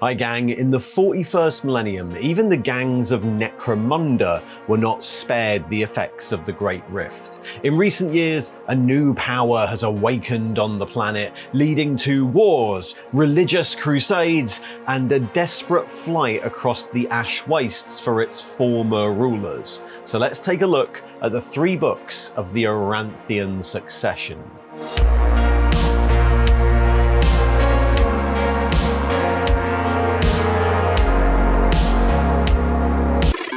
Hi gang, in the 41st millennium, even the gangs of Necromunda were not spared the effects of the Great Rift. In recent years, a new power has awakened on the planet, leading to wars, religious crusades, and a desperate flight across the Ash Wastes for its former rulers. So let's take a look at the 3 books of the Aranthian Succession.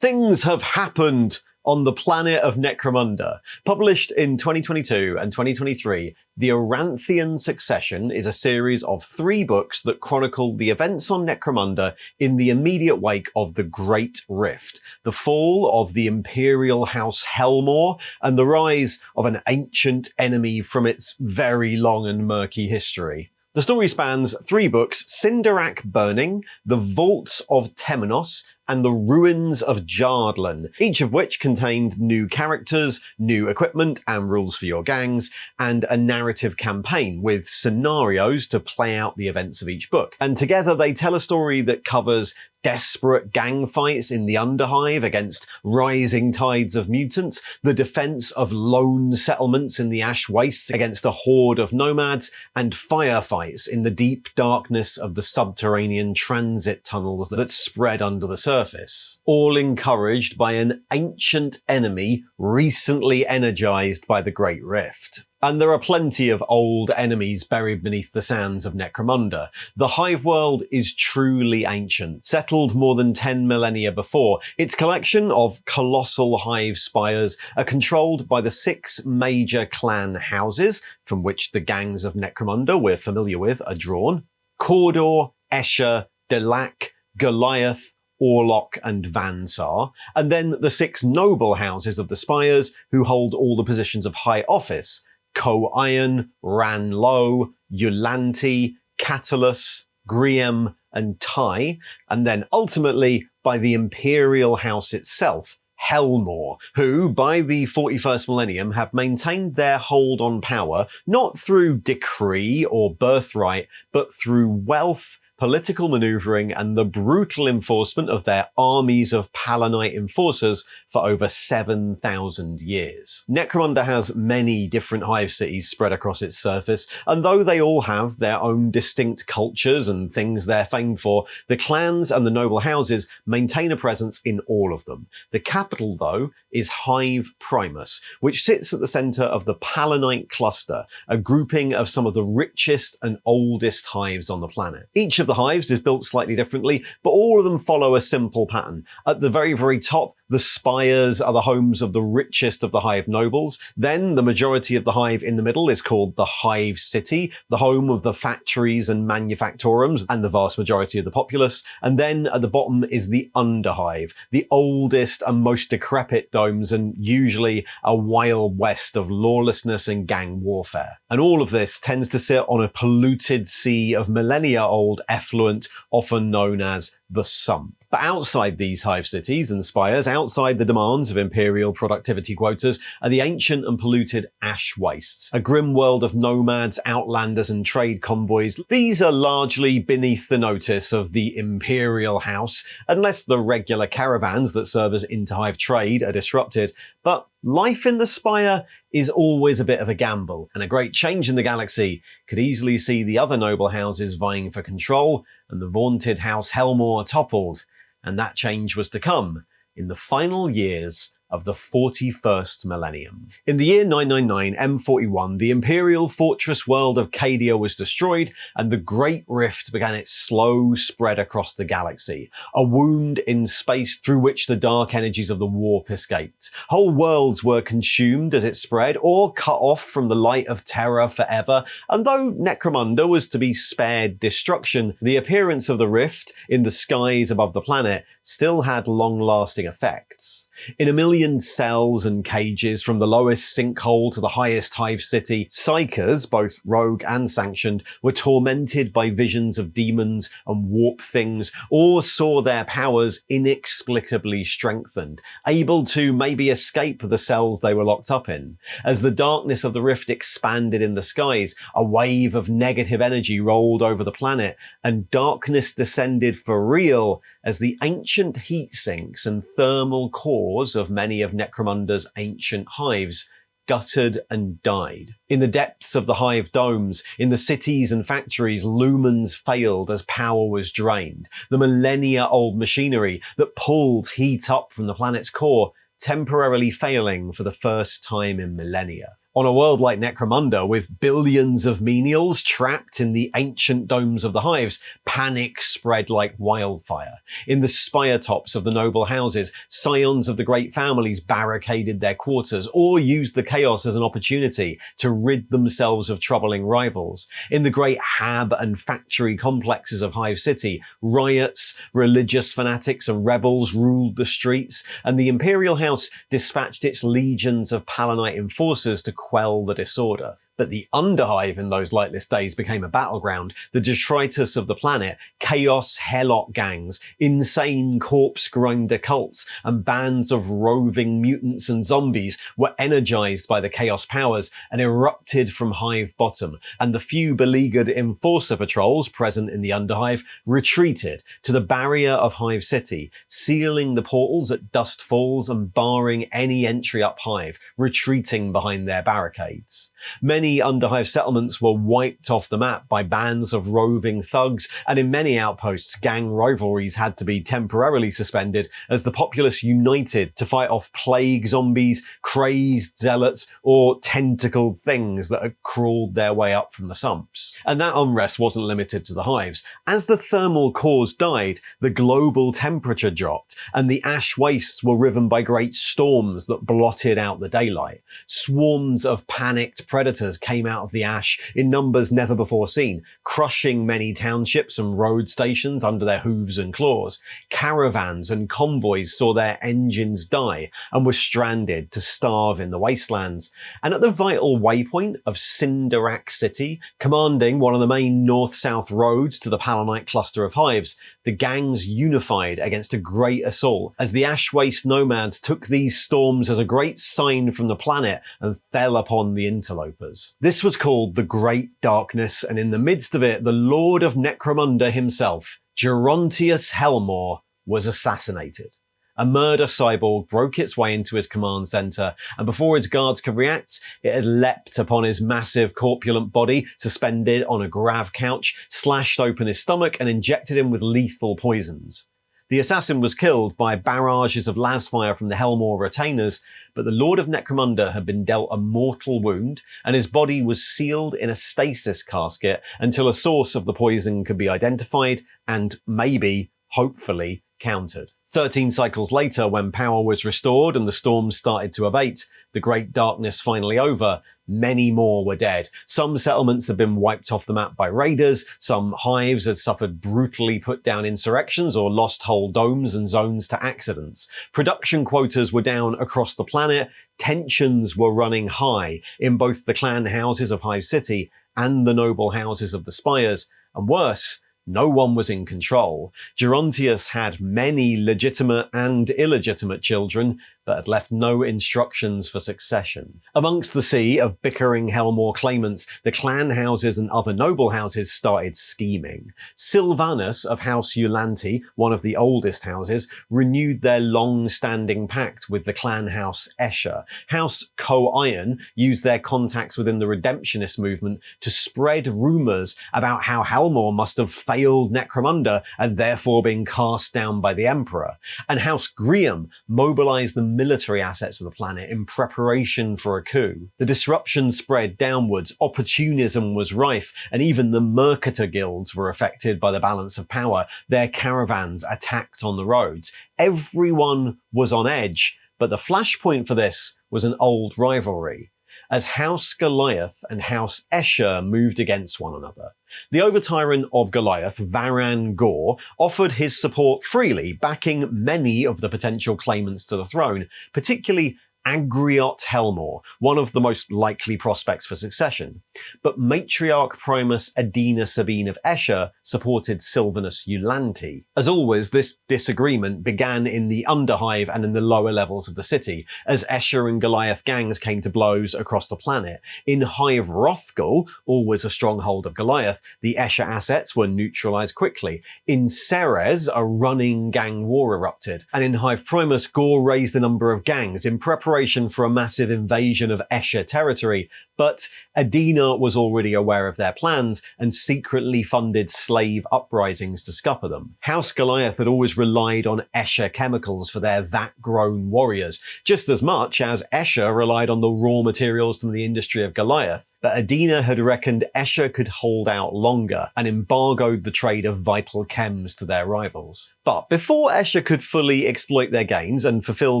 Things have happened on the planet of Necromunda. Published in 2022 and 2023, the Aranthian Succession is a series of 3 books that chronicle the events on Necromunda in the immediate wake of the Great Rift, the fall of the Imperial House Helmawr, and the rise of an ancient enemy from its very long and murky history. The story spans 3 books: Cinderak Burning, The Vaults of Temenos, and The Ruins of Jardlan, each of which contained new characters, new equipment and rules for your gangs, and a narrative campaign with scenarios to play out the events of each book. And together they tell a story that covers desperate gang fights in the Underhive against rising tides of mutants, the defense of lone settlements in the Ash Wastes against a horde of nomads, and firefights in the deep darkness of the subterranean transit tunnels that spread under the surface. All encouraged by an ancient enemy recently energized by the Great Rift. And there are plenty of old enemies buried beneath the sands of Necromunda. The Hive world is truly ancient, settled more than 10 millennia before. Its collection of colossal hive spires are controlled by the 6 major clan houses, from which the gangs of Necromunda we're familiar with are drawn: Cawdor, Escher, Delac, Goliath, Orlok and Vansar, and then the 6 noble houses of the spires who hold all the positions of high office: Co-Iron, Ranlo, Eulanti, Catalus, Griem, and Tai, and then ultimately by the Imperial House itself, helmawr, who, by the 41st millennium, have maintained their hold on power not through decree or birthright, but through wealth, political maneuvering, and the brutal enforcement of their armies of Palanite enforcers for over 7,000 years. Necromunda has many different hive cities spread across its surface, and though they all have their own distinct cultures and things they're famed for, the clans and the noble houses maintain a presence in all of them. The capital, though, is Hive Primus, which sits at the center of the Palanite cluster, a grouping of some of the richest and oldest hives on the planet. Each of the hives is built slightly differently, but all of them follow a simple pattern. At the very top, the spires are the homes of the richest of the hive nobles. Then the majority of the hive in the middle is called the Hive City, the home of the factories and manufactorums and the vast majority of the populace. And then at the bottom is the Underhive, the oldest and most decrepit domes, and usually a wild west of lawlessness and gang warfare. And all of this tends to sit on a polluted sea of millennia-old effluent, often known as the Sump. But outside these hive cities and spires, outside the demands of imperial productivity quotas, are the ancient and polluted Ash Wastes, a grim world of nomads, outlanders, and trade convoys. These are largely beneath the notice of the Imperial House, unless the regular caravans that serve as inter-hive trade are disrupted. But life in the spire is always a bit of a gamble, and a great change in the galaxy could easily see the other noble houses vying for control and the vaunted House Helmawr toppled. And that change was to come in the final years of the 41st millennium. In the year 999 M41, the imperial fortress world of Cadia was destroyed, and the Great Rift began its slow spread across the galaxy, a wound in space through which the dark energies of the warp escaped. Whole worlds were consumed as it spread, or cut off from the light of terror forever, and though Necromunda was to be spared destruction, the appearance of the rift in the skies above the planet still had long-lasting effects. In a million cells and cages, from the lowest sinkhole to the highest hive city, psychers, both rogue and sanctioned, were tormented by visions of demons and warp things, or saw their powers inexplicably strengthened, able to maybe escape the cells they were locked up in. As the darkness of the rift expanded in the skies, a wave of negative energy rolled over the planet, and darkness descended for real as the ancient heat sinks and thermal cores of many of Necromunda's ancient hives guttered and died. In the depths of the hive domes, in the cities and factories, lumens failed as power was drained. The millennia-old machinery that pulled heat up from the planet's core temporarily failing for the first time in millennia. On a world like Necromunda, with billions of menials trapped in the ancient domes of the hives, panic spread like wildfire. In the spire tops of the noble houses, scions of the great families barricaded their quarters or used the chaos as an opportunity to rid themselves of troubling rivals. In the great hab and factory complexes of Hive City, riots, religious fanatics and rebels ruled the streets, and the Imperial House dispatched its legions of Palanite enforcers to quell the disorder. But the Underhive in those lightless days became a battleground. The detritus of the planet, chaos helot gangs, insane corpse grinder cults, and bands of roving mutants and zombies were energized by the chaos powers and erupted from Hive bottom, and the few beleaguered enforcer patrols present in the Underhive retreated to the barrier of Hive City, sealing the portals at dusk falls and barring any entry up Hive, retreating behind their barricades. Many Underhive settlements were wiped off the map by bands of roving thugs, and in many outposts, gang rivalries had to be temporarily suspended as the populace united to fight off plague zombies, crazed zealots, or tentacled things that had crawled their way up from the sumps. And that unrest wasn't limited to the hives. As the thermal cores died, the global temperature dropped, and the ash wastes were riven by great storms that blotted out the daylight. Swarms of panicked predators came out of the ash in numbers never before seen, crushing many townships and road stations under their hooves and claws. Caravans and convoys saw their engines die and were stranded to starve in the wastelands. And at the vital waypoint of Cinderak City, commanding one of the main north-south roads to the Palanite cluster of hives, the gangs unified against a great assault as the ash waste nomads took these storms as a great sign from the planet and fell upon the interlopers. This was called the Great Darkness, and in the midst of it, the Lord of Necromunda himself, Gerontius Helmawr, was assassinated. A murder cyborg broke its way into his command center, and before his guards could react, it had leapt upon his massive corpulent body, suspended on a grav couch, slashed open his stomach, and injected him with lethal poisons. The assassin was killed by barrages of lasfire from the Helmawr retainers, but the Lord of Necromunda had been dealt a mortal wound, and his body was sealed in a stasis casket until a source of the poison could be identified and maybe, hopefully, countered. 13 cycles later, when power was restored and the storms started to abate, the Great Darkness finally over, many more were dead. Some settlements had been wiped off the map by raiders, some hives had suffered brutally put down insurrections or lost whole domes and zones to accidents. Production quotas were down across the planet, tensions were running high in both the clan houses of Hive City and the noble houses of the Spires, and worse, no one was in control. Gerontius had many legitimate and illegitimate children, but had left no instructions for succession. Amongst the sea of bickering Helmawr claimants, the clan houses and other noble houses started scheming. Silvanus of House Eulanti, one of the oldest houses, renewed their long-standing pact with the clan house Escher. House Co-Iron used their contacts within the redemptionist movement to spread rumours about how Helmawr must have failed Necromunda and therefore been cast down by the Emperor. And House Griam mobilised the military assets of the planet in preparation for a coup. The disruption spread downwards, opportunism was rife, and even the Mercator guilds were affected by the balance of power. Their caravans attacked on the roads. Everyone was on edge, but the flashpoint for this was an old rivalry. as House Goliath and House Escher moved against one another. The over-tyrant of Goliath, Varan Gor, offered his support freely, backing many of the potential claimants to the throne, particularly helmawr, one of the most likely prospects for succession. But Matriarch Primus Adina Sabine of Escher supported Sylvanus Eulanti. As always, this disagreement began in the Underhive and in the lower levels of the city, as Escher and Goliath gangs came to blows across the planet. In Hive Hrothgar, always a stronghold of Goliath, the Escher assets were neutralized quickly. In Ceres, a running gang war erupted, and in Hive Primus, Gor raised a number of gangs in preparation for a massive invasion of Escher territory, but Adina was already aware of their plans and secretly funded slave uprisings to scupper them. House Goliath had always relied on Escher chemicals for their vat-grown warriors, just as much as Escher relied on the raw materials from the industry of Goliath. But Adina had reckoned Escher could hold out longer and embargoed the trade of vital chems to their rivals. But before Escher could fully exploit their gains and fulfill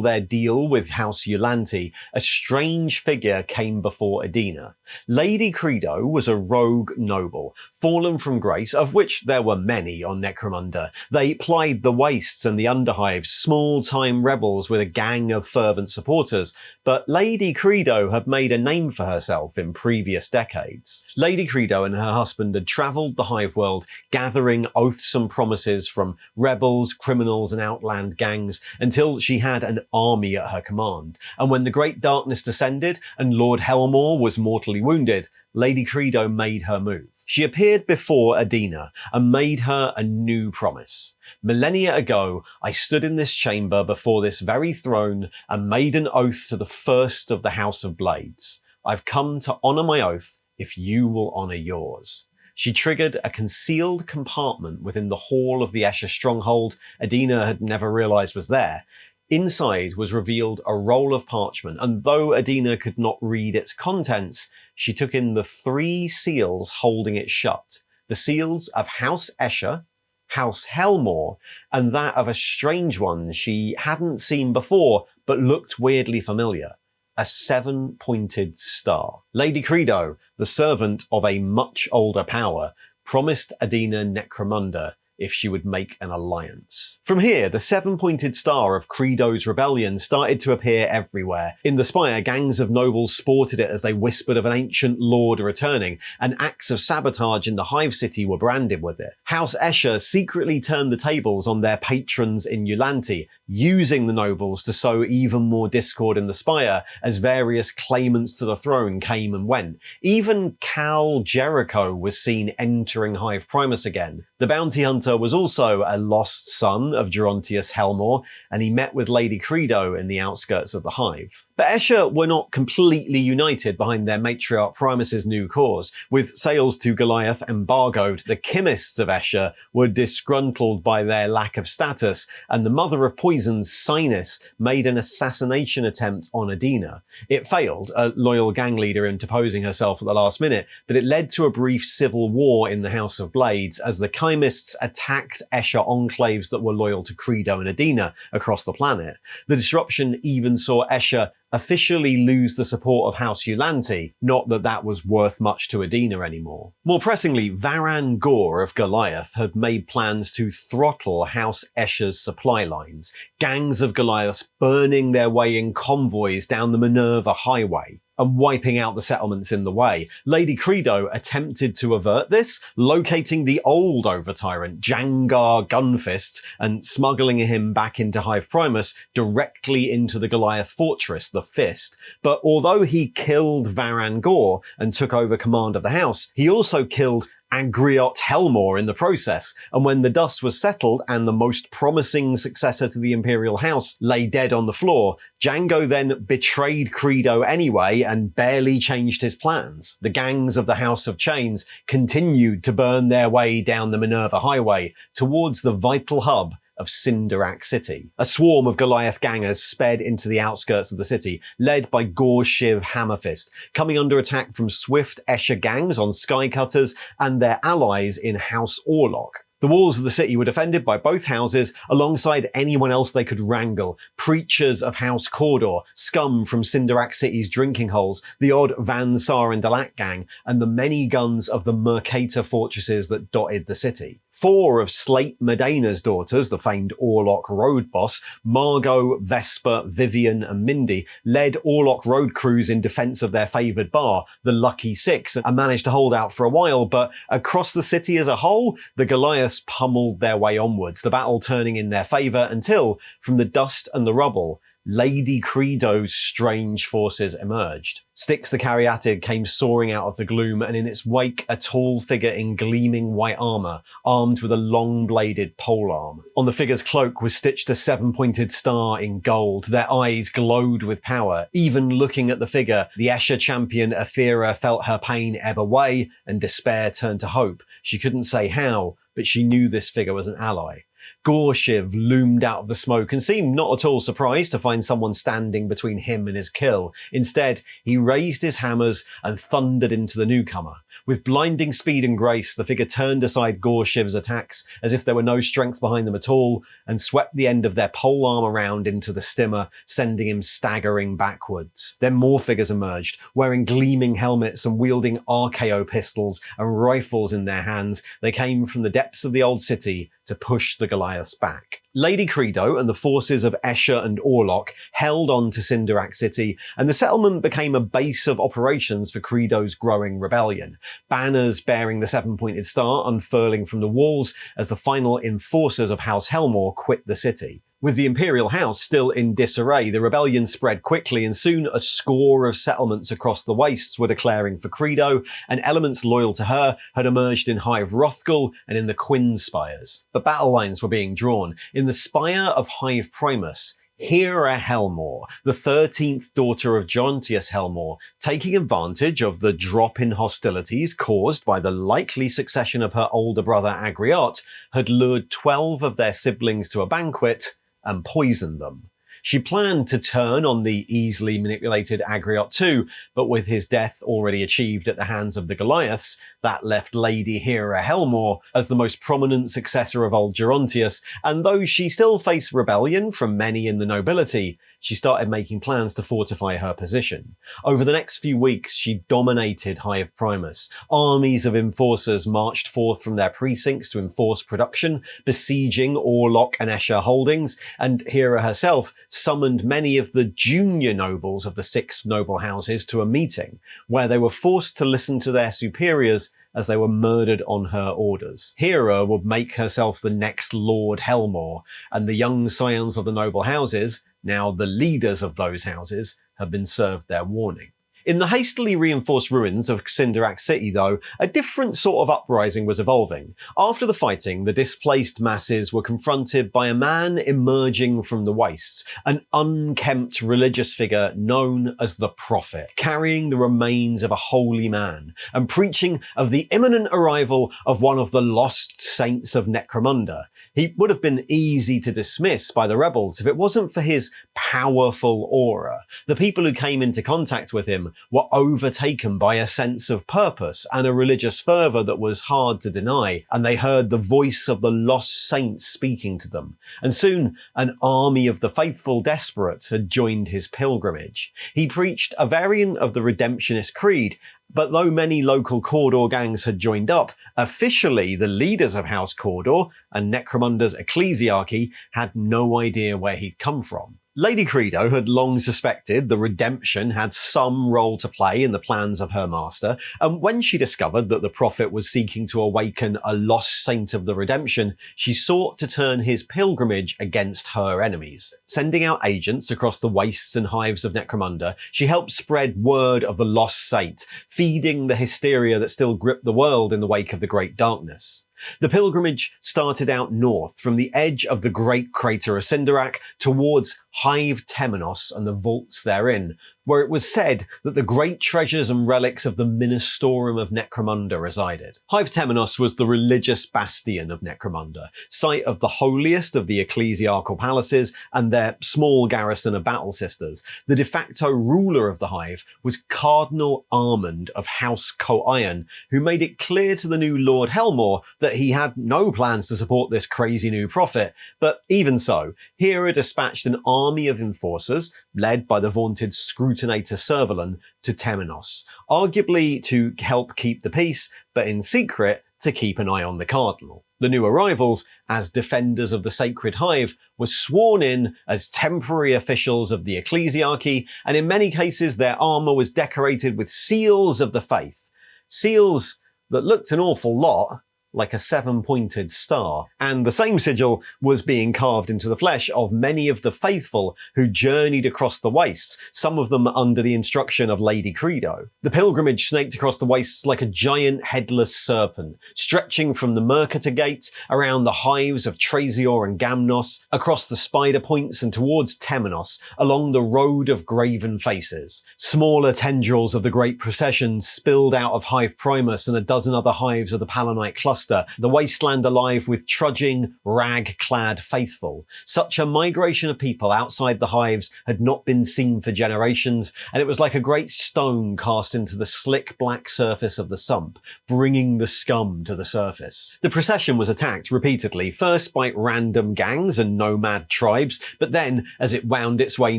their deal with House Eulanti, a strange figure came before Adina. Lady Credo was a rogue noble, fallen from grace, of which there were many on Necromunda. They plied the wastes and the underhives, small-time rebels with a gang of fervent supporters. But Lady Credo had made a name for herself in previous decades. Lady Credo and her husband had travelled the hive world, gathering oaths and promises from rebels, criminals and outland gangs, until she had an army at her command. And when the Great Darkness descended and Lord Helmawr was mortally wounded, Lady Credo made her move. She appeared before Adina and made her a new promise. Millennia ago, I stood in this chamber before this very throne and made an oath to the first of the House of Blades. I've come to honour my oath if you will honour yours. She triggered a concealed compartment within the hall of the Escher stronghold Adina had never realised was there. Inside was revealed a roll of parchment, and though Adina could not read its contents, she took in the 3 seals holding it shut. The seals of House Escher, House Helmawr, and that of a strange one she hadn't seen before but looked weirdly familiar. A 7-pointed star. Lady Credo, the servant of a much older power, promised Adina Necromunda if she would make an alliance. From here, the 7-pointed star of Credo's rebellion started to appear everywhere. In the spire, gangs of nobles sported it as they whispered of an ancient lord returning, and acts of sabotage in the Hive City were branded with it. House Escher secretly turned the tables on their patrons in Eulanti, using the nobles to sow even more discord in the spire as various claimants to the throne came and went. Even Cal Jericho was seen entering Hive Primus again. The bounty hunter was also a lost son of Gerontius Helmawr, and he met with Lady Credo in the outskirts of the Hive. But Escher were not completely united behind their Matriarch Primus's new cause. With sales to Goliath embargoed, the chemists of Escher were disgruntled by their lack of status, and the Mother of Poisons, Sinis, made an assassination attempt on Adina. It failed, a loyal gang leader interposing herself at the last minute, but it led to a brief civil war in the House of Blades as the chemists attacked Escher enclaves that were loyal to Credo and Adina across the planet. The disruption even saw Escher officially lose the support of House Eulanti, not that that was worth much to Adina anymore. More pressingly, Varan Gor of Goliath had made plans to throttle House Escher's supply lines, gangs of Goliaths burning their way in convoys down the Minerva Highway and wiping out the settlements in the way. Lady Credo attempted to avert this, locating the old over-tyrant, Jangar Gunfists, and smuggling him back into Hive Primus directly into the Goliath fortress, the Fist. But although he killed Varan Gor and took over command of the house, he also killed helmawr in the process, and when the dust was settled and the most promising successor to the Imperial House lay dead on the floor, Django then betrayed Credo anyway and barely changed his plans. The gangs of the House of Chains continued to burn their way down the Minerva Highway towards the vital hub of Cinderak City. A swarm of Goliath gangers sped into the outskirts of the city, led by Gorshiv Hammerfist, coming under attack from swift Escher gangs on Skycutters and their allies in House Orlok. The walls of the city were defended by both houses alongside anyone else they could wrangle. Preachers of House Cawdor, scum from Cinderak City's drinking holes, the odd Van Sar and Dalak gang, and the many guns of the Mercator fortresses that dotted the city. 4 of Slate Medena's daughters, the famed Orlok road boss, Margot, Vesper, Vivian and Mindy, led Orlok road crews in defense of their favored bar, the Lucky Six, and managed to hold out for a while, but across the city as a whole, the Goliaths pummeled their way onwards, the battle turning in their favor until, from the dust and the rubble, Lady Credo's strange forces emerged. Styx the Caryatid came soaring out of the gloom, and in its wake a tall figure in gleaming white armour, armed with a long-bladed polearm. On the figure's cloak was stitched a 7-pointed star in gold. Their eyes glowed with power. Even looking at the figure, the Escher champion Aethera felt her pain ebb away and despair turn to hope. She couldn't say how, but she knew this figure was an ally. Gorshiv loomed out of the smoke and seemed not at all surprised to find someone standing between him and his kill. Instead, he raised his hammers and thundered into the newcomer. With blinding speed and grace, the figure turned aside Gorshiv's attacks as if there were no strength behind them at all, and swept the end of their polearm around into the stimmer, sending him staggering backwards. Then more figures emerged, wearing gleaming helmets and wielding RKO pistols and rifles in their hands. They came from the depths of the old city to push the Goliaths back. Lady Credo and the forces of Escher and Orlok held on to Cinderak City, and the settlement became a base of operations for Credo's growing rebellion. Banners bearing the 7-pointed star unfurling from the walls as the final enforcers of House Helmawr quit the city. With the Imperial House still in disarray, the rebellion spread quickly, and soon a score of settlements across the wastes were declaring for Credo, and elements loyal to her had emerged in Hive Rothgal and in the Quinn Spires. But battle lines were being drawn. In the spire of Hive Primus, Hera Helmawr, the 13th daughter of Gerontius Helmawr, taking advantage of the drop in hostilities caused by the likely succession of her older brother Agriot, had lured 12 of their siblings to a banquet and poisoned them. She planned to turn on the easily manipulated Agriot too, but with his death already achieved at the hands of the Goliaths, that left Lady Hera Helmawr as the most prominent successor of old Gerontius, and though she still faced rebellion from many in the nobility, she started making plans to fortify her position. Over the next few weeks, she dominated Hive Primus. Armies of enforcers marched forth from their precincts to enforce production, besieging Orlok and Escher holdings, and Hera herself summoned many of the junior nobles of the 6 noble houses to a meeting, where they were forced to listen to their superiors as they were murdered on her orders. Hera would make herself the next Lord Helmawr, and the young scions of the noble houses, now the leaders of those houses, have been served their warning. In the hastily reinforced ruins of Cinderak City, though, a different sort of uprising was evolving. After the fighting, the displaced masses were confronted by a man emerging from the wastes, an unkempt religious figure known as the Prophet, carrying the remains of a holy man, and preaching of the imminent arrival of one of the lost saints of Necromunda. He would have been easy to dismiss by the rebels if it wasn't for his powerful aura. The people who came into contact with him were overtaken by a sense of purpose and a religious fervour that was hard to deny, and they heard the voice of the lost saints speaking to them. And soon an army of the faithful desperate had joined his pilgrimage. He preached a variant of the Redemptionist creed, but though many local Cawdor gangs had joined up, officially the leaders of House Cawdor and Necromunda's ecclesiarchy had no idea where he'd come from. Lady Credo had long suspected the Redemption had some role to play in the plans of her master, and when she discovered that the Prophet was seeking to awaken a lost saint of the Redemption, she sought to turn his pilgrimage against her enemies. Sending out agents across the wastes and hives of Necromunda, she helped spread word of the lost saint, feeding the hysteria that still gripped the world in the wake of the Great Darkness. The pilgrimage started out north, from the edge of the great crater of Cinderak towards Hive Temenos and the vaults therein, where it was said that the great treasures and relics of the Ministorum of Necromunda resided. Hive Temenos was the religious bastion of Necromunda, site of the holiest of the ecclesiarchal palaces and their small garrison of battle sisters. The de facto ruler of the Hive was Cardinal Armand of House Coiron, who made it clear to the new Lord Helmawr that he had no plans to support this crazy new prophet. But even so, Hera dispatched an army of enforcers, led by the vaunted Scrutinator Servalan, to Temenos, arguably to help keep the peace, but in secret to keep an eye on the Cardinal. The new arrivals, as defenders of the sacred hive, were sworn in as temporary officials of the ecclesiarchy, and in many cases their armour was decorated with seals of the faith. Seals that looked an awful lot like a 7-pointed star. And the same sigil was being carved into the flesh of many of the faithful who journeyed across the wastes, some of them under the instruction of Lady Credo. The pilgrimage snaked across the wastes like a giant headless serpent, stretching from the Mercator Gate, around the hives of Trazior and Gamnos, across the Spider Points and towards Temenos, along the Road of Graven Faces. Smaller tendrils of the great procession spilled out of Hive Primus and a dozen other hives of the Palanite cluster, the wasteland alive with trudging, rag-clad faithful. Such a migration of people outside the hives had not been seen for generations, and it was like a great stone cast into the slick black surface of the sump, bringing the scum to the surface. The procession was attacked repeatedly, first by random gangs and nomad tribes, but then, as it wound its way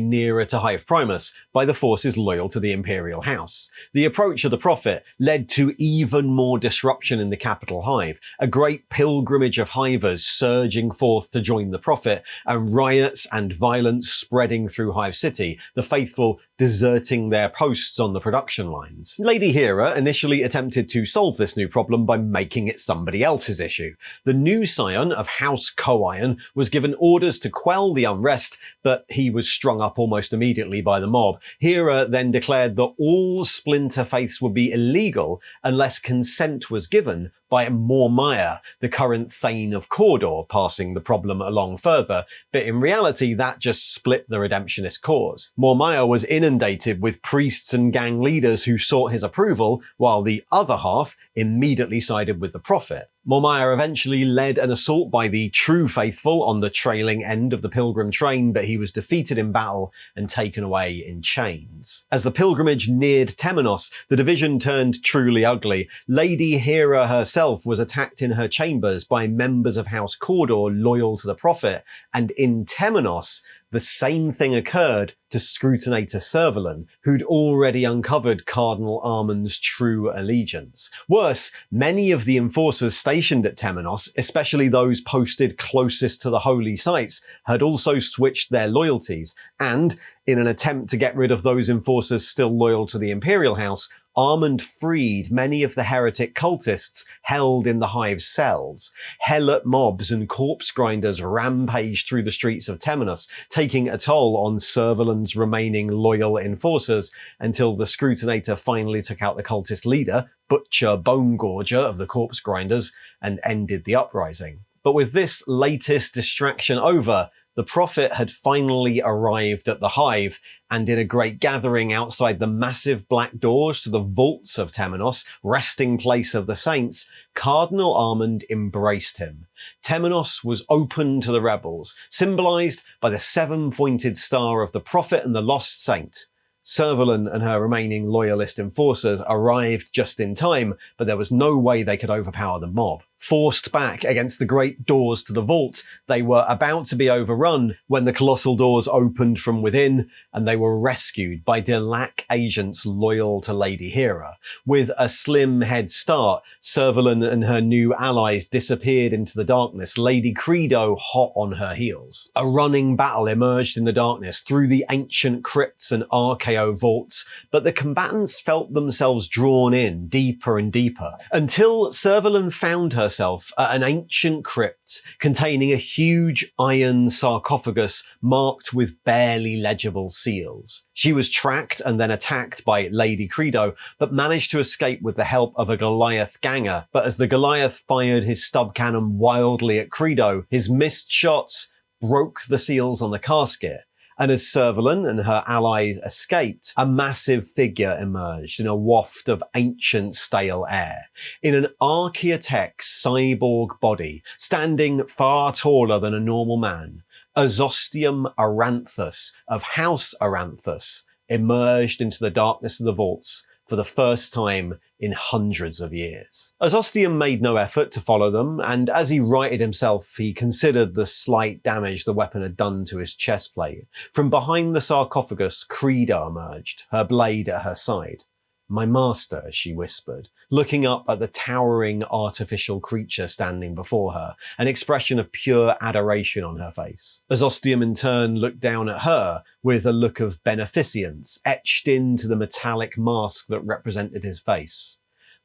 nearer to Hive Primus, by the forces loyal to the Imperial House. The approach of the Prophet led to even more disruption in the capital Hive, a great pilgrimage of hivers surging forth to join the Prophet, and riots and violence spreading through Hive City, the faithful deserting their posts on the production lines. Lady Hera initially attempted to solve this new problem by making it somebody else's issue. The new scion of House Coiron was given orders to quell the unrest, but he was strung up almost immediately by the mob. Hera then declared that all splinter faiths would be illegal unless consent was given by Mormire, the current Thane of Cawdor, passing the problem along further, but in reality that just split the redemptionist cause. Mormire was inundated with priests and gang leaders who sought his approval, while the other half immediately sided with the Prophet. Mormire eventually led an assault by the true faithful on the trailing end of the pilgrim train, but he was defeated in battle and taken away in chains. As the pilgrimage neared Temenos, the division turned truly ugly. Lady Hera herself was attacked in her chambers by members of House Cawdor loyal to the Prophet, and in Temenos, the same thing occurred to Scrutinator Servalan, who'd already uncovered Cardinal Armand's true allegiance. Worse, many of the enforcers stationed at Temenos, especially those posted closest to the holy sites, had also switched their loyalties, and, in an attempt to get rid of those enforcers still loyal to the Imperial House, Armand freed many of the heretic cultists held in the Hive's cells. Helot mobs and corpse grinders rampaged through the streets of Temenos, taking a toll on Servalan's remaining loyal enforcers, until the Scrutinator finally took out the cultist leader, Butcher Bonegorger of the corpse grinders, and ended the uprising. But with this latest distraction over, the Prophet had finally arrived at the Hive, and in a great gathering outside the massive black doors to the vaults of Temenos, resting place of the saints, Cardinal Armand embraced him. Temenos was open to the rebels, symbolized by the 7-pointed star of the Prophet and the lost saint. Servalan and her remaining loyalist enforcers arrived just in time, but there was no way they could overpower the mob. Forced back against the great doors to the vault, they were about to be overrun when the colossal doors opened from within, and they were rescued by Delac agents loyal to Lady Hera. With a slim head start, Servalan and her new allies disappeared into the darkness, Lady Credo hot on her heels. A running battle emerged in the darkness through the ancient crypts and archeo vaults, but the combatants felt themselves drawn in deeper and deeper, until Servalan found herself at an ancient crypt containing a huge iron sarcophagus marked with barely legible seals. She was tracked and then attacked by Lady Credo, but managed to escape with the help of a Goliath ganger. But as the Goliath fired his stub cannon wildly at Credo, his missed shots broke the seals on the casket, And as Servalan and her allies escaped, a massive figure emerged in a waft of ancient stale air, in an archaeotech cyborg body, standing far taller than a normal man. Azostium aranthus of House Aranthus emerged into the darkness of the vaults for the first time in hundreds of years. Azostium made no effort to follow them, and as he righted himself, he considered the slight damage the weapon had done to his chest plate. From behind the sarcophagus, Credo emerged, her blade at her side. "My master," she whispered, looking up at the towering artificial creature standing before her, an expression of pure adoration on her face. Azostium in turn looked down at her with a look of beneficence etched into the metallic mask that represented his face.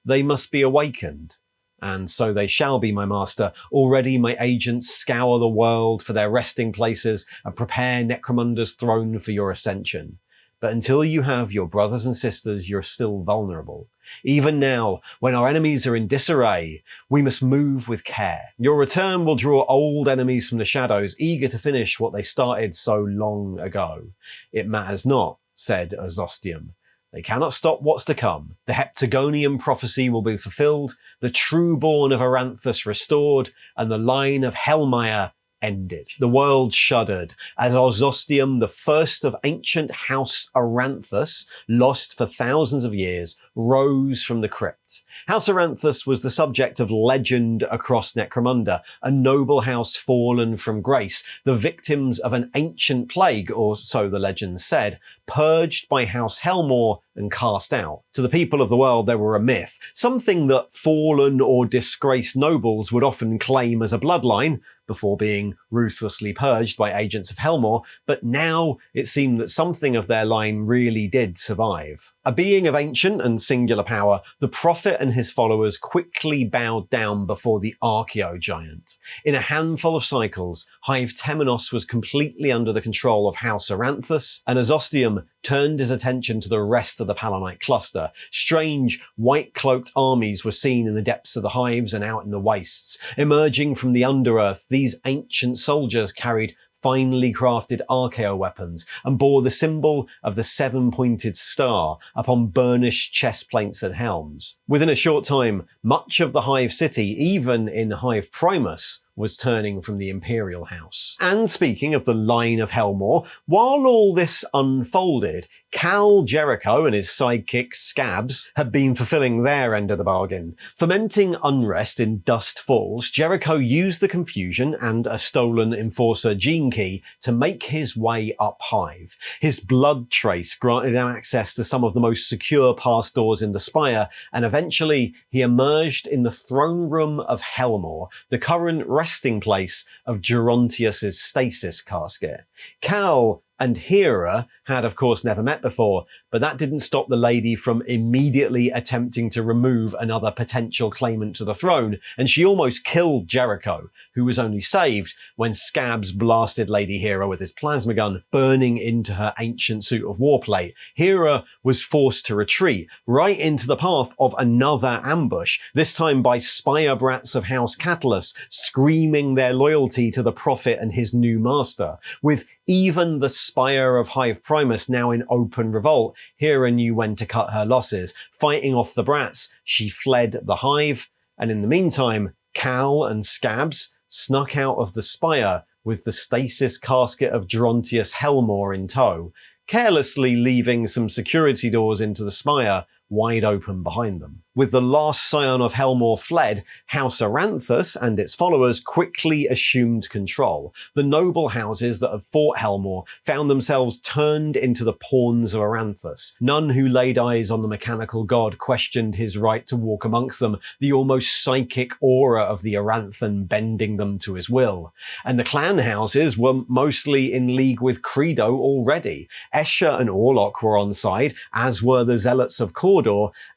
"They must be awakened." "And so they shall be, my master. Already my agents scour the world for their resting places and prepare Necromunda's throne for your ascension. But until you have your brothers and sisters, you're still vulnerable. Even now, when our enemies are in disarray, we must move with care. Your return will draw old enemies from the shadows, eager to finish what they started so long ago." "It matters not," said Azostium. "They cannot stop what's to come. The Heptagonian prophecy will be fulfilled, the true-born of Aranthus restored, and the line of helmawr ended." The world shuddered as Azostium, the first of ancient House Aranthus, lost for thousands of years, rose from the crypt. House Aranthus was the subject of legend across Necromunda, a noble house fallen from grace, the victims of an ancient plague, or so the legend said, purged by House Helmawr and cast out. To the people of the world, they were a myth, something that fallen or disgraced nobles would often claim as a bloodline, before being ruthlessly purged by agents of Helmawr, but now it seemed that something of their line really did survive. A being of ancient and singular power, the prophet and his followers quickly bowed down before the archaeo-giant. In a handful of cycles, Hive Temenos was completely under the control of House Aranthus, and Azostium turned his attention to the rest of the Palanite cluster. Strange, white-cloaked armies were seen in the depths of the hives and out in the wastes. Emerging from the underearth, these ancient soldiers carried finely crafted archaeo weapons and bore the symbol of the seven-pointed star upon burnished chest plates and helms. Within a short time, much of the Hive city, even in Hive Primus, was turning from the Imperial House. And speaking of the line of Helmawr, while all this unfolded, Cal Jericho and his sidekick Scabs had been fulfilling their end of the bargain. Fomenting unrest in Dust Falls, Jericho used the confusion and a stolen enforcer gene key to make his way up Hive. His blood trace granted him access to some of the most secure pass doors in the Spire, and eventually he emerged in the throne room of Helmawr, the current resting place of Gerontius's stasis casket. Cal and Hera had of course never met before, but that didn't stop the lady from immediately attempting to remove another potential claimant to the throne, and she almost killed Jericho, who was only saved when Scabs blasted Lady Hera with his plasma gun, burning into her ancient suit of warplate. Hera was forced to retreat, right into the path of another ambush, this time by spire brats of House Catalus, screaming their loyalty to the Prophet and his new master. With even the Spire of Hive Primus now in open revolt, Hera knew when to cut her losses. Fighting off the brats, she fled the Hive, and in the meantime, Cal and Scabs snuck out of the Spire with the stasis casket of Gerontius Helmawr in tow, carelessly leaving some security doors into the Spire wide open behind them. With the last scion of Helmawr fled, House Aranthus and its followers quickly assumed control. The noble houses that had fought Helmawr found themselves turned into the pawns of Aranthus. None who laid eyes on the mechanical god questioned his right to walk amongst them, the almost psychic aura of the Aranthan bending them to his will. And the clan houses were mostly in league with Credo already. Escher and Orlok were on side, as were the Zealots of Cawdor,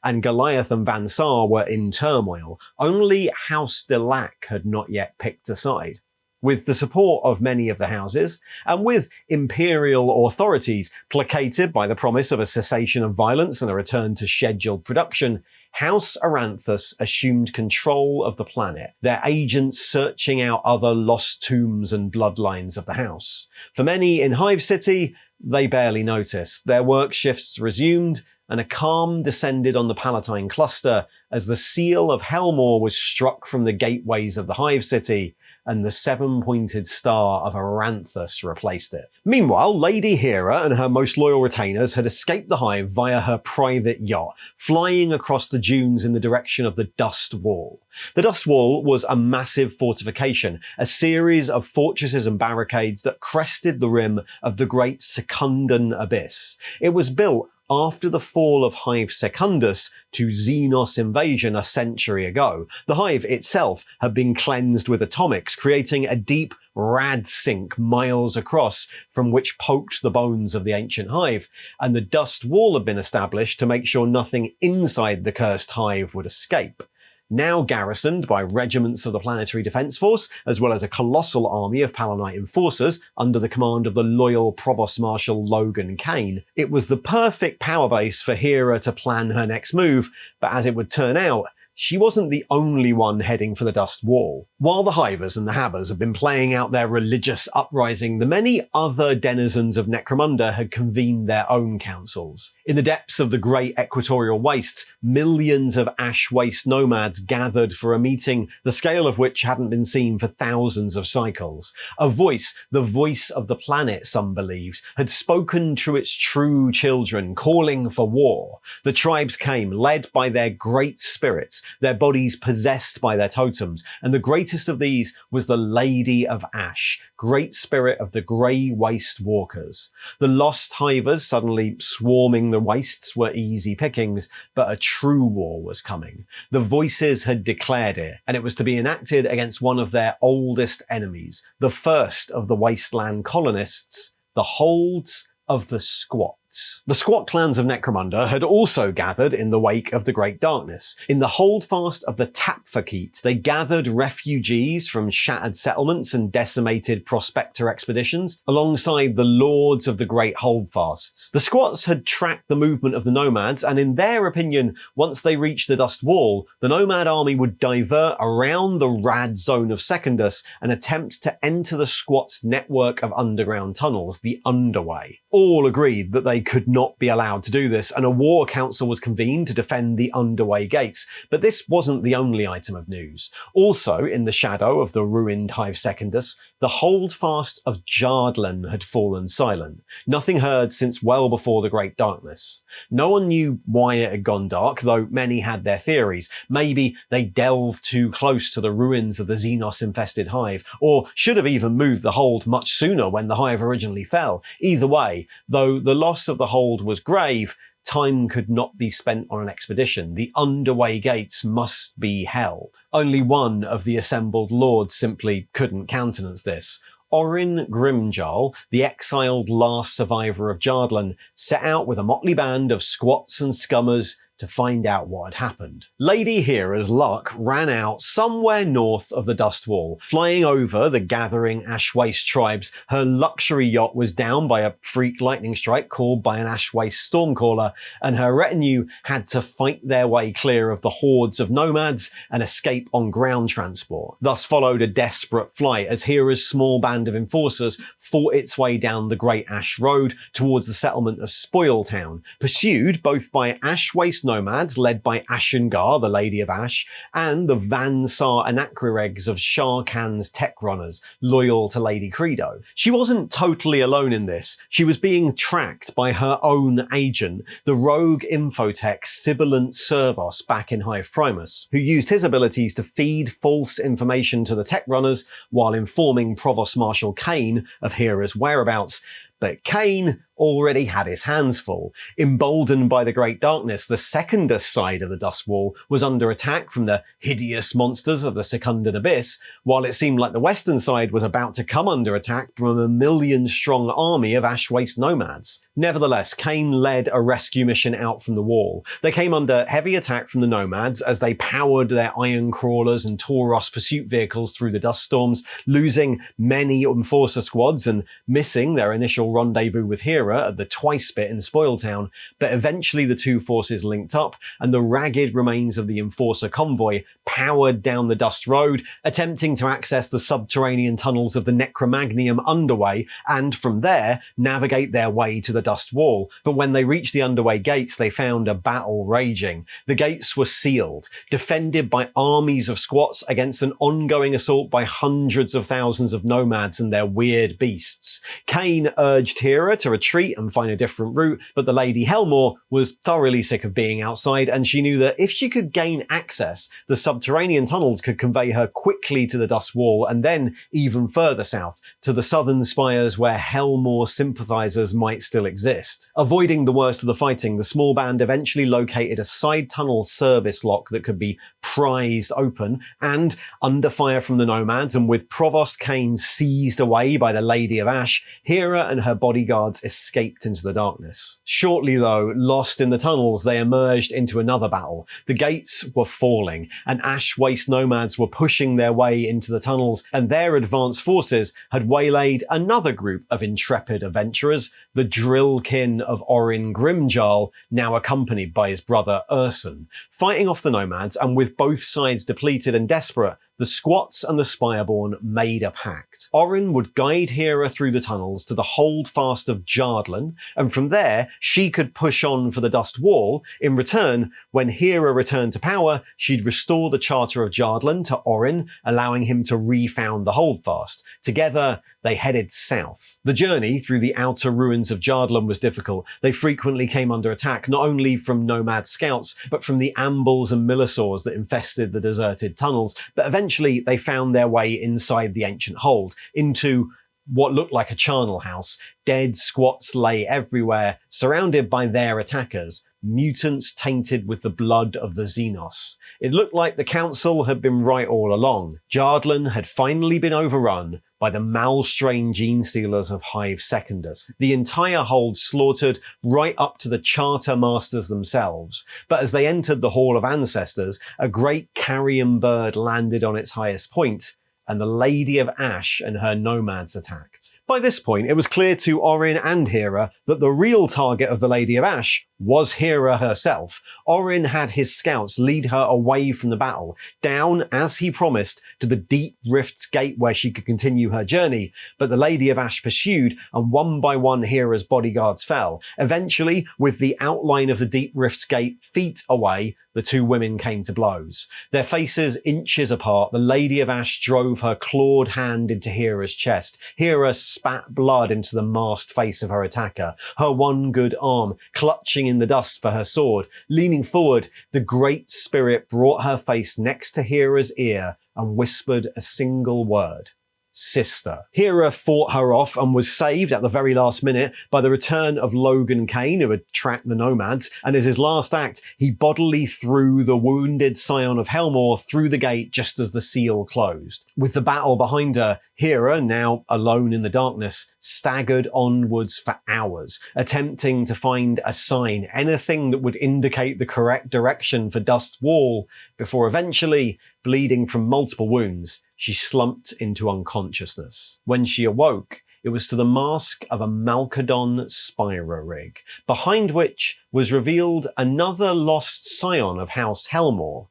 and Goliath and Bansar were in turmoil. Only House Delac had not yet picked a side. With the support of many of the houses, and with imperial authorities placated by the promise of a cessation of violence and a return to scheduled production, House Aranthus assumed control of the planet, their agents searching out other lost tombs and bloodlines of the house. For many in Hive City, they barely noticed. Their work shifts resumed, and a calm descended on the Palatine cluster as the seal of Helmawr was struck from the gateways of the Hive City, and the seven-pointed star of Aranthus replaced it. Meanwhile, Lady Hera and her most loyal retainers had escaped the Hive via her private yacht, flying across the dunes in the direction of the Dust Wall. The Dust Wall was a massive fortification, a series of fortresses and barricades that crested the rim of the great Secundan abyss. It was built after the fall of Hive Secundus to Xenos invasion a century ago. The Hive itself had been cleansed with atomics, creating a deep rad sink miles across from which poked the bones of the ancient Hive, and the Dust Wall had been established to make sure nothing inside the cursed Hive would escape. Now garrisoned by regiments of the Planetary Defence Force, as well as a colossal army of Palanite enforcers under the command of the loyal Provost Marshal Logan Kane, it was the perfect power base for Hera to plan her next move, but as it would turn out, she wasn't the only one heading for the Dust Wall. While the Hivers and the Habbers had been playing out their religious uprising, the many other denizens of Necromunda had convened their own councils. In the depths of the great equatorial wastes, millions of ash waste nomads gathered for a meeting, the scale of which hadn't been seen for thousands of cycles. A voice, the voice of the planet, some believed, had spoken to its true children, calling for war. The tribes came, led by their great spirits, their bodies possessed by their totems, and the greatest of these was the Lady of Ash, great spirit of the Grey Waste Walkers. The lost Hivers suddenly swarming the wastes were easy pickings, but a true war was coming. The voices had declared it, and it was to be enacted against one of their oldest enemies, the first of the wasteland colonists, the holds of the Squats. The squat clans of Necromunda had also gathered in the wake of the Great Darkness. In the holdfast of the Tapfakit, they gathered refugees from shattered settlements and decimated prospector expeditions, alongside the lords of the Great Holdfasts. The squats had tracked the movement of the nomads, and in their opinion, once they reached the Dust Wall, the nomad army would divert around the rad zone of Secundus and attempt to enter the squats' network of underground tunnels, the Underway. All agreed that they could not be allowed to do this, and a war council was convened to defend the Underway gates. But this wasn't the only item of news. Also, in the shadow of the ruined Hive Secundus, the holdfast of Jardlan had fallen silent. Nothing heard since well before the Great Darkness. No one knew why it had gone dark, though many had their theories. Maybe they delved too close to the ruins of the Xenos-infested Hive, or should have even moved the hold much sooner when the Hive originally fell. Either way, though the loss of the hold was grave, time could not be spent on an expedition. The Underway gates must be held. Only one of the assembled lords simply couldn't countenance this. Orin Grimjarl, the exiled last survivor of Jardlan, set out with a motley band of squats and scummers to find out what had happened. Lady Hera's luck ran out somewhere north of the Dust Wall. Flying over the gathering Ash Waste tribes, her luxury yacht was down by a freak lightning strike called by an Ash Waste stormcaller, and her retinue had to fight their way clear of the hordes of nomads and escape on ground transport. Thus followed a desperate flight as Hera's small band of enforcers fought its way down the Great Ash Road towards the settlement of Spoil Town, pursued both by Ash Waste nomads led by Ashengar, the Lady of Ash, and the Vansar Anacreregs of Shah Khan's tech runners, loyal to Lady Credo. She wasn't totally alone in this. She was being tracked by her own agent, the rogue infotech Sibilant Servos back in Hive Primus, who used his abilities to feed false information to the tech runners while informing Provost Marshal Kane of Hera's whereabouts. But Kane already had his hands full. Emboldened by the Great Darkness, the Secundus side of the Dust Wall was under attack from the hideous monsters of the Secundan Abyss, while it seemed like the western side was about to come under attack from a 1,000,000-strong army of Ash Waste nomads. Nevertheless, Cain led a rescue mission out from the wall. They came under heavy attack from the nomads as they powered their iron crawlers and Tauros pursuit vehicles through the dust storms, losing many Enforcer squads and missing their initial rendezvous with Hera at the Twice Bit in Spoiltown. But eventually the two forces linked up, and the ragged remains of the Enforcer convoy powered down the dust road, attempting to access the subterranean tunnels of the Necromagnium underway, and from there navigate their way to the dust wall. But when they reached the underway gates, they found a battle raging. The gates were sealed, defended by armies of squats against an ongoing assault by hundreds of thousands of nomads and their weird beasts. Cain urged Hera to retreat and find a different route, but the Lady helmawr was thoroughly sick of being outside, and she knew that if she could gain access, the subterranean tunnels could convey her quickly to the dust wall and then even further south, to the southern spires where helmawr sympathizers might still exist. Avoiding the worst of the fighting, the small band eventually located a side tunnel service lock that could be prized open, and under fire from the nomads and with Provost Cain seized away by the Lady of Ash, Hera and her bodyguards escaped into the darkness. Shortly though, lost in the tunnels, they emerged into another battle. The gates were falling, and Ash Waste nomads were pushing their way into the tunnels, and their advanced forces had waylaid another group of intrepid adventurers, the Drillkin of Orin Grimjarl, now accompanied by his brother Urson. Fighting off the nomads, and with both sides depleted and desperate, the Squats and the Spireborn made a pact. Orin would guide Hera through the tunnels to the holdfast of Jardlan, and from there she could push on for the Dust Wall. In return, when Hera returned to power, she'd restore the Charter of Jardlan to Orin, allowing him to refound the holdfast. Together, they headed south. The journey through the outer ruins of Jardlan was difficult. They frequently came under attack, not only from nomad scouts, but from the ambles and millisaurs that infested the deserted tunnels. But eventually they found their way inside the ancient hold, into what looked like a charnel house. Dead squats lay everywhere, surrounded by their attackers, mutants tainted with the blood of the Xenos. It looked like the council had been right all along. Jardlan had finally been overrun by the Malstrain gene stealers of Hive Secundus. The entire hold slaughtered right up to the charter masters themselves. But as they entered the Hall of Ancestors, a great carrion bird landed on its highest point, and the Lady of Ash and her nomads attacked. By this point, it was clear to Orin and Hera that the real target of the Lady of Ash was Hera herself. Orin had his scouts lead her away from the battle, down, as he promised, to the Deep Rift's gate where she could continue her journey, but the Lady of Ash pursued, and one by one Hera's bodyguards fell. Eventually, with the outline of the Deep Rift's gate feet away, the two women came to blows. Their faces inches apart, the Lady of Ash drove her clawed hand into Hera's chest. Hera spat blood into the masked face of her attacker, her one good arm clutching in the dust for her sword. Leaning forward, the Great Spirit brought her face next to Hera's ear and whispered a single word: sister. Hera fought her off and was saved at the very last minute by the return of Logan Cain, who had tracked the nomads, and as his last act, he bodily threw the wounded scion of helmawr through the gate just as the seal closed. With the battle behind her, Hera, now alone in the darkness, staggered onwards for hours, attempting to find a sign, anything that would indicate the correct direction for Dust Wall, before eventually, bleeding from multiple wounds, she slumped into unconsciousness. When she awoke, it was to the mask of a Malkadon Spira rig, behind which was revealed another lost scion of House helmawr.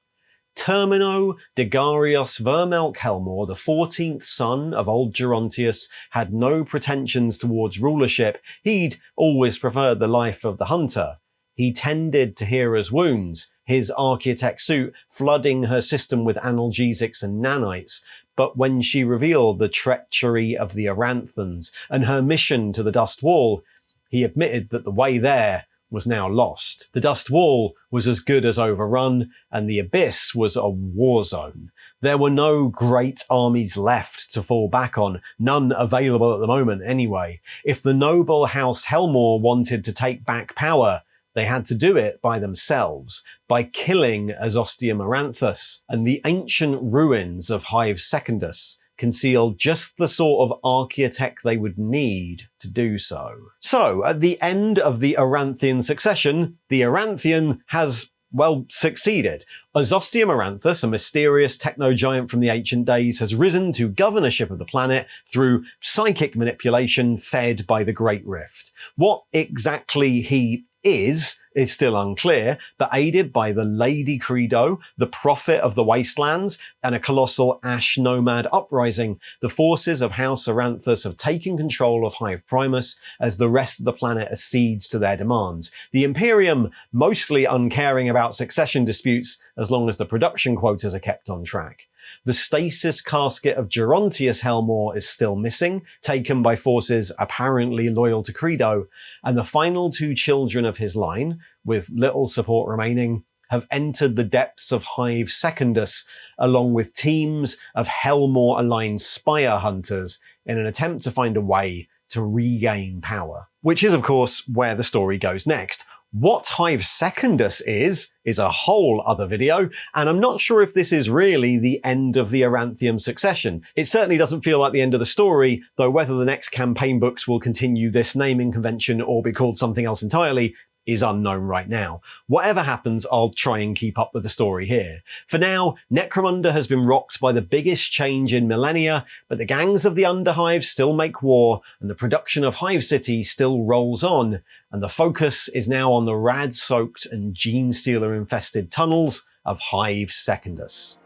Termino Degarios Vermelk helmawr, the 14th son of old Gerontius, had no pretensions towards rulership. He'd always preferred the life of the hunter. He tended to Hera's wounds, his architect suit flooding her system with analgesics and nanites. But when she revealed the treachery of the Aranthans and her mission to the Dust Wall, he admitted that the way there was now lost. The Dust Wall was as good as overrun, and the Abyss was a war zone. There were no great armies left to fall back on, none available at the moment anyway. If the noble house Helmawr wanted to take back power, they had to do it by themselves, by killing Azostium Aranthus, and the ancient ruins of Hive Secundus concealed just the sort of architect they would need to do so. So, at the end of the Aranthian Succession, the Aranthian has, well, succeeded. Azostium Aranthus, a mysterious techno-giant from the ancient days, has risen to governorship of the planet through psychic manipulation fed by the Great Rift. What exactly he is still unclear, but aided by the Lady Credo, the Prophet of the Wastelands, and a colossal Ash nomad uprising, the forces of House Aranthus have taken control of Hive Primus as the rest of the planet accedes to their demands. The Imperium mostly uncaring about succession disputes as long as the production quotas are kept on track. The stasis casket of Gerontius Helmawr is still missing, taken by forces apparently loyal to Credo, and the final two children of his line, with little support remaining, have entered the depths of Hive Secundus, along with teams of Helmawr-aligned spire hunters in an attempt to find a way to regain power. Which is, of course, where the story goes next. What Hive Secundus is a whole other video, and I'm not sure if this is really the end of the Aranthian Succession. It certainly doesn't feel like the end of the story, though whether the next campaign books will continue this naming convention or be called something else entirely is unknown right now. Whatever happens, I'll try and keep up with the story here. For now, Necromunda has been rocked by the biggest change in millennia, but the gangs of the Underhive still make war, and the production of Hive City still rolls on, and the focus is now on the rad-soaked and gene-stealer-infested tunnels of Hive Secundus.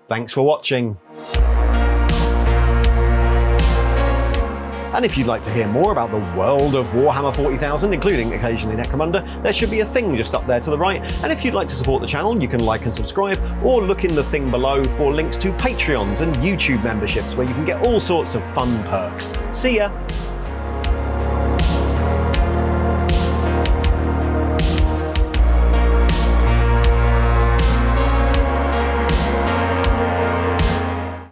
Thanks for watching. And if you'd like to hear more about the world of Warhammer 40,000, including occasionally Necromunda, there should be a thing just up there to the right. And if you'd like to support the channel, you can like and subscribe, or look in the thing below for links to Patreons and YouTube memberships where you can get all sorts of fun perks. See ya!